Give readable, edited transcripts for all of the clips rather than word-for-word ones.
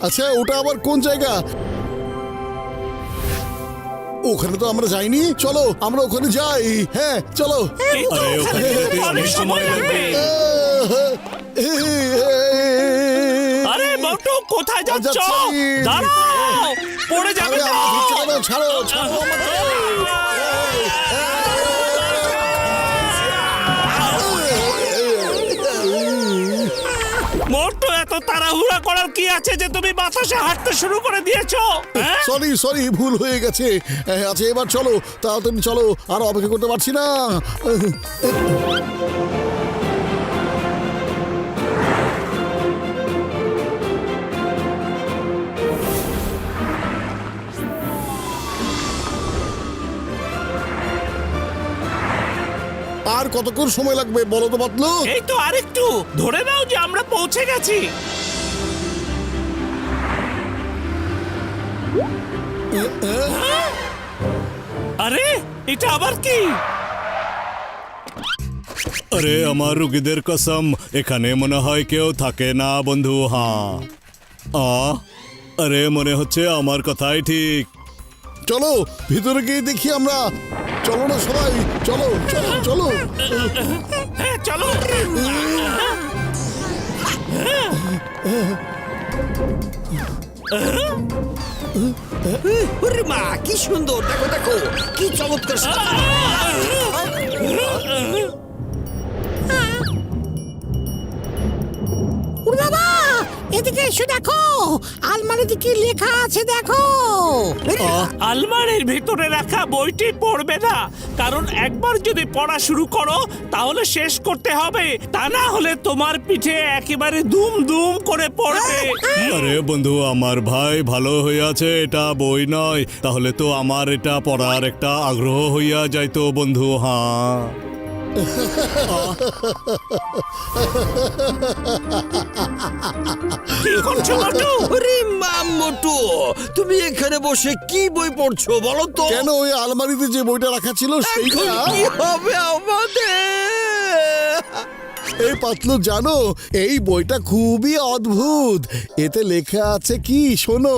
আচ্ছা, ওটা আবার কোন জায়গা? ওখানে তো আমরা যাইনি। চলো আমরা ওখানে যাই। হ্যাঁ চলো। আরে মোটু, কোথায় যাচ্ছ? দাঁড়াও, পড়ে যাবে তো। ছাড়ো ছাড়ো আমাকে। মোটু, এত তাড়াহুড়া করার কি আছে যে তুমি বাতাসে হাঁটতে শুরু করে দিয়েছো? সরি ভুল হয়ে গেছে। আচ্ছা এবার চলো, তাড়াতাড়ি চলো, আর অপেক্ষা করতে পারছি না। আর কতক্ষণ সময় লাগবে বলো তো পাতলু? এই তো আরেকটু, ধরে নাও যে আমরা পৌঁছে গেছি। আরে এটা আবার কি? আরে আমার রুগীদের কসম, এখানে মনে হয় কেউ থাকে না বন্ধু। হ্যাঁ, আরে মনে হচ্ছে আমার কথাই ঠিক। চলো ভিতরে গিয়ে দেখি আমরা। চলো না সবাই, চলো চলো চলো। হ্যাঁ চলো। ওরে মা, কি সুন্দর! দেখো দেখো, কি চমৎকার! বাবা, এদিকে এসে দেখো, আলমারিতে কি লেখা আছে দেখো। আলমারির ভিতরে রাখা বইটি পড়বে না, কারণ একবার যদি পড়া শুরু করো তাহলে শেষ করতে হবে, তা না হলে তোমার পিঠে একেবারে দুম দুম করে পড়বে। আরে বন্ধু, আমার ভাই ভালো হইয়াছে, এটা বই নয়। তাহলে তো আমার এটা পড়ার একটা আগ্রহ হইয়া যাইতো বন্ধু। হ্যাঁ, কি করছো মোটু? ওরে মা মোটু, তুমি এখানে বসে কি বই পড়ছো বলো তো? কেন ওই আলমারিতে যে বইটা রাখা ছিল সেইটা? এখন কি হবে আমাদের? এই পাতলু, জানো এই বইটা খুবই অদ্ভুত। এতে লেখা আছে কি শোনো,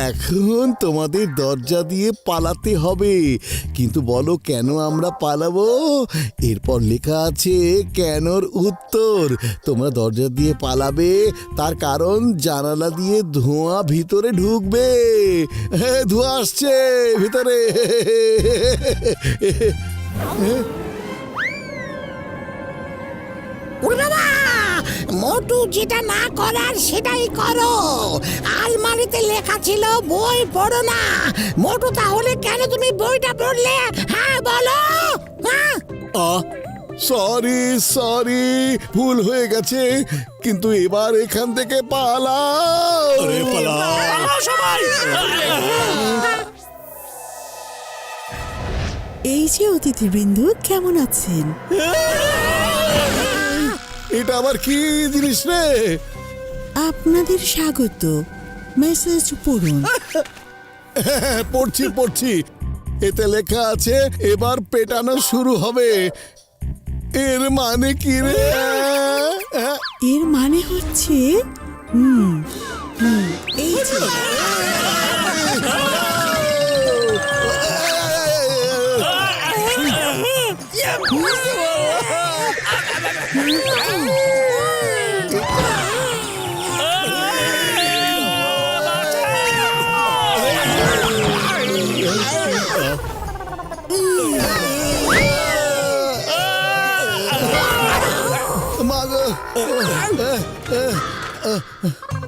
এখন তোমাদের দরজা দিয়ে পালাতে হবে। কিন্তু বলো কেন আমরা পালাবো? এরপর লেখা আছে কেনর উত্তর। তোমরা দরজা দিয়ে পালাবে, তার কারণ জানালা দিয়ে ধোঁয়া ভিতরে ঢুকবে। ধোঁয়া আসছে ভিতরে। বাবা, মোটু যেটা না করার সেটাই করো। আলমারিতে লেখা ছিল বই পড়ো না। মোটু, তাহলে কেন তুমি বইটা পড়লে? হ্যাঁ বলো। সরি ভুল হয়ে গেছে, কিন্তু এবার এখান থেকে পালাও। আরে পালাও। পালাও সবাই। এই যে অতিথিবৃন্দ, কেমন আছেন? এটা আবার কি জিনিস রে? আপনাদের স্বাগত। মেসেজ পড়ুন। পড়ছি। এতে লেখা আছে এবার পেটানো শুরু হবে। এর মানে কি রে? এর মানে হচ্ছে এই যে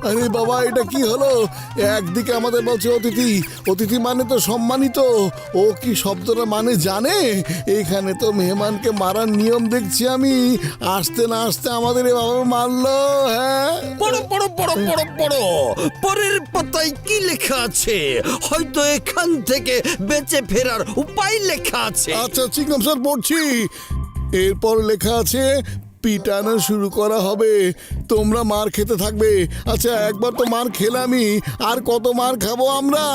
আরে বাবা, এটা কি হলো? একদিকে আমাদের বলছে অতিথি মানে তো সম্মানিত। ও কি শব্দটা মানে জানে? এখানে তো মেহমানকে মারার নিয়ম দেখছি আমি। আসতে না আসতে আমাদের বাবা মারলো। হ্যাঁ, পড়ো পড়ো পড়ো পড়ো পড়ো, পরের পাতায় কি লেখা আছে? হয়তো এখান থেকে বেঁচে ফেরার উপায় লেখা আছে। আচ্ছা চিংগাম স্যার, পড়ছি। এরপর লেখা আছে পিটানো শুরু করা হবে, তোমরা মার খেতে থাকবে। আচ্ছা একবার তো মার খেলামই, আর কত মার খাবো আমরা?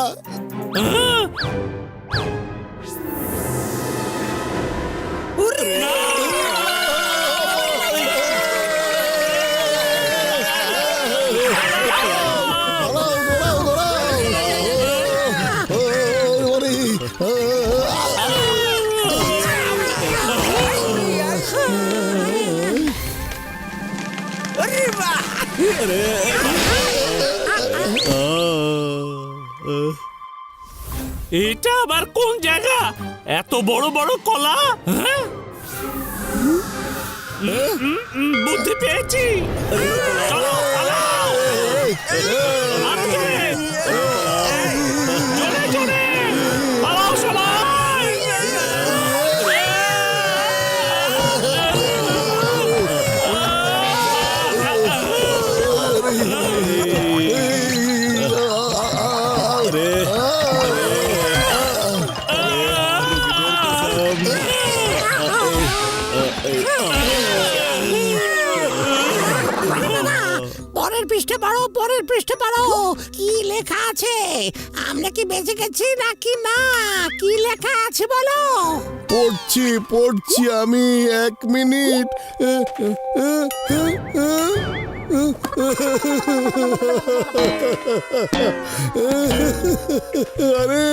এটা আবার কোন জায়গা? এত বড় বড় কলা, হ্যাঁ? বুদ্ধি পেয়েছি। চলো, পালাও। আরে, জোরে জোরে পালাও সবাই। পরের পৃষ্ঠে পড়ো, পরের পৃষ্ঠে পড়ো। কি লেখা আছে? আমরা কি বেঁচে গেছি নাকি না? কি লেখা আছে বলো? পড়ছি আমি, 1 মিনিট। আরে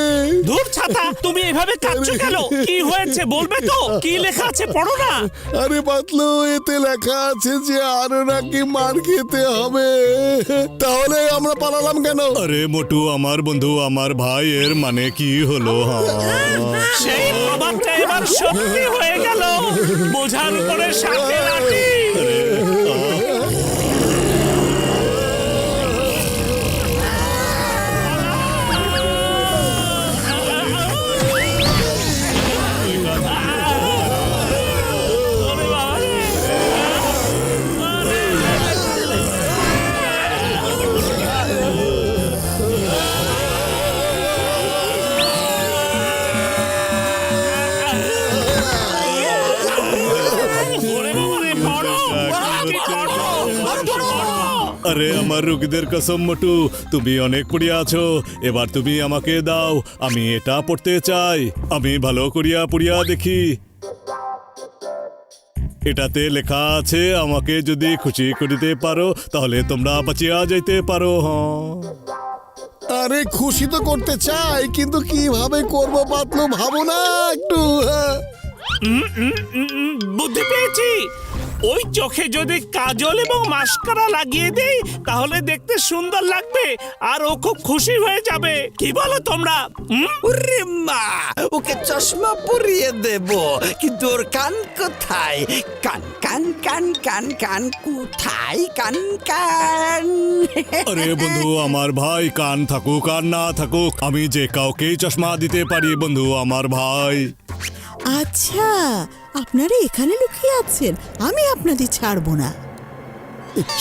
ধুর ছাতা, তুমি এভাবে কাঁদছো কেন? কি হয়েছে বলবে তো? কি লেখা আছে পড়ো না। আরে পাতলু, এতে লেখা আছে যে আরো নাকি মার খেতে হবে। তাহলে আমরা পালালাম কেন? আরে মোটু, আমার বন্ধু, আমার ভাই, এর মানে কি হলো? সেই প্রভাবটা এবার সত্যি হয়ে গেল। বোঝার উপরে সাথে লাঠি। আরে আমার রোগীদের কসম মোটু, তুমি অনেক পড়িয়া আছো। এবার তুমি আমাকে দাও, আমি এটা পড়তে চাই। আমি ভালো করিয়া পড়িয়া দেখি। এটাতে লেখা আছে, আমাকে যদি খুশি করিতে পারো তাহলে তোমরা বাঁচিয়া যাইতে পারো। আরে খুশি তো করতে চাই, কিন্তু কিভাবে করব পাতলু, ভাবো না একটু। বুদ্ধি পেয়েছি। ওই চোখে যদি কাজল এবং মাস্কারা লাগিয়ে দেই তাহলে দেখতে সুন্দর লাগবে আর ও খুব খুশি হয়ে যাবে। কি বলো তোমরা? ওরে মা, ওকে চশমা পরিয়ে দেব, কিন্তু ওর কান কোথায়? কান কান কান কান কান কোথায়? কান কান। আরে বন্ধু, আমার ভাই, কান থাকুক আর না থাকুক, আমি যে কাউকেই চশমা দিতে পারি বন্ধু, আমার ভাই। আচ্ছা, আপনারা এখানে লুকিয়ে আছেন, আমি আপনাদের ছাড়বো না।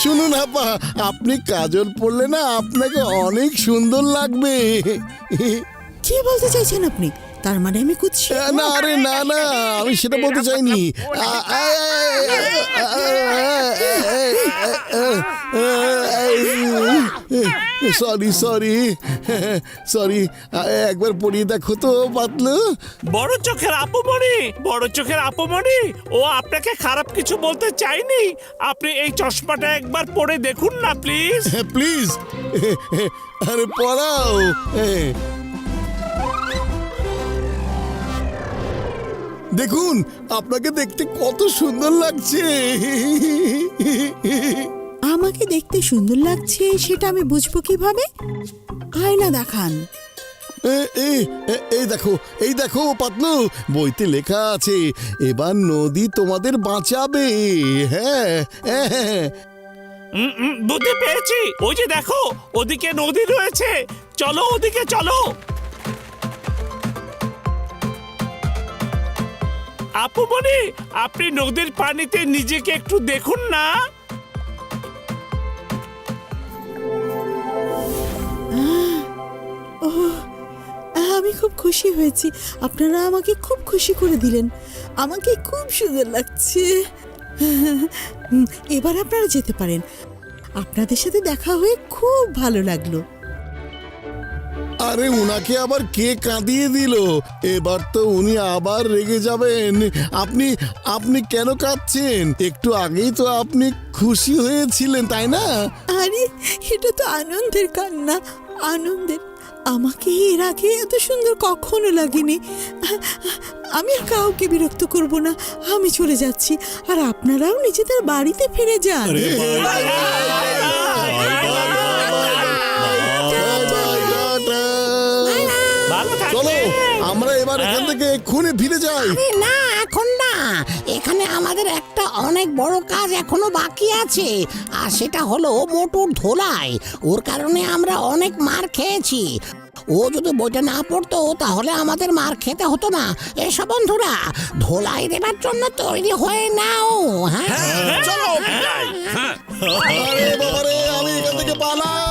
শুনুন আপা, আপনি কাজল পরলে না আপনাকে অনেক সুন্দর লাগবে। কি বলতে চাইছেন আপনি? তার মানে আমি কুৎসিত? না, আরে না না, আমি সেটা বলতে চাইনি। সরি, একবার পড়িয়ে দেখো তো পাতলু। বড় চোখের আপুমণি, বড় চোখের আপুমণি, ও আপনাকে খারাপ কিছু বলতে চাইনি। আপনি এই চশমাটা একবার পরে দেখুন না প্লিজ। প্লিজ, আরে পড়াও। দেখুন, আপনাকে দেখতে কত সুন্দর লাগছে। আমাকে দেখতে সুন্দর লাগছে সেটা আমি বুঝবো কিভাবে? আয়না দেখান। এই দেখো পাতলু, বইতে লেখা আছে এবার নদী তোমাদের বাঁচাবে। হ্যাঁ, বুদ্ধি পেয়েছি। ওই যে দেখো, ওদিকে নদী রয়েছে। চলো ওদিকে চলো। আপুমণি, আপনি নদীর পানিতে নিজেকে একটু দেখুন না। আমি খুব খুশি হয়েছি, আপনারা আমাকে খুব খুশি করে দিলেন। আমাকে খুব সুন্দর লাগছে। এবার আপনারা যেতে পারেন। আপনাদের সাথে দেখা হয়ে খুব ভালো লাগলো। আরে উনাকে আবার কে কাঁদিয়ে দিল? এবার তো উনি আবার রেগে যাবেন। আপনি কেন কাঁদছেন? একটু আগেই তো আপনি খুশি হয়েছিলেন, তাই না? আরে এটা তো আনন্দের কান্না, আনন্দের। আমাকে এর আগে এত সুন্দর কখনো লাগেনি। আমি আর কাউকে বিরক্ত করব না, আমি চলে যাচ্ছি। আর আপনারাও নিজেদের বাড়িতে ফিরে যান। আরে ভাই, থাকবে। চলো আমরা এবার এখান থেকে এক্ষুনি ফিরে যাই। আরে না, এখন না, এখানে আমাদের একটা অনেক বড় কাজ এখনো বাকি আছে, আর সেটা হলো মোটুর ধোলাই। ওর কারণে আমরা অনেক মার খেয়েছি। ও যদি বইটা না পড়তো তাহলে আমাদের মার খেতে হতো না। এসব বন্ধুরা, ধোলাই দেবার জন্য তৈরি হয়ে নাও। হ্যাঁ, চলো বিদায়। হ্যাঁ আরে বাবারে, আমি এখান থেকে পালাই।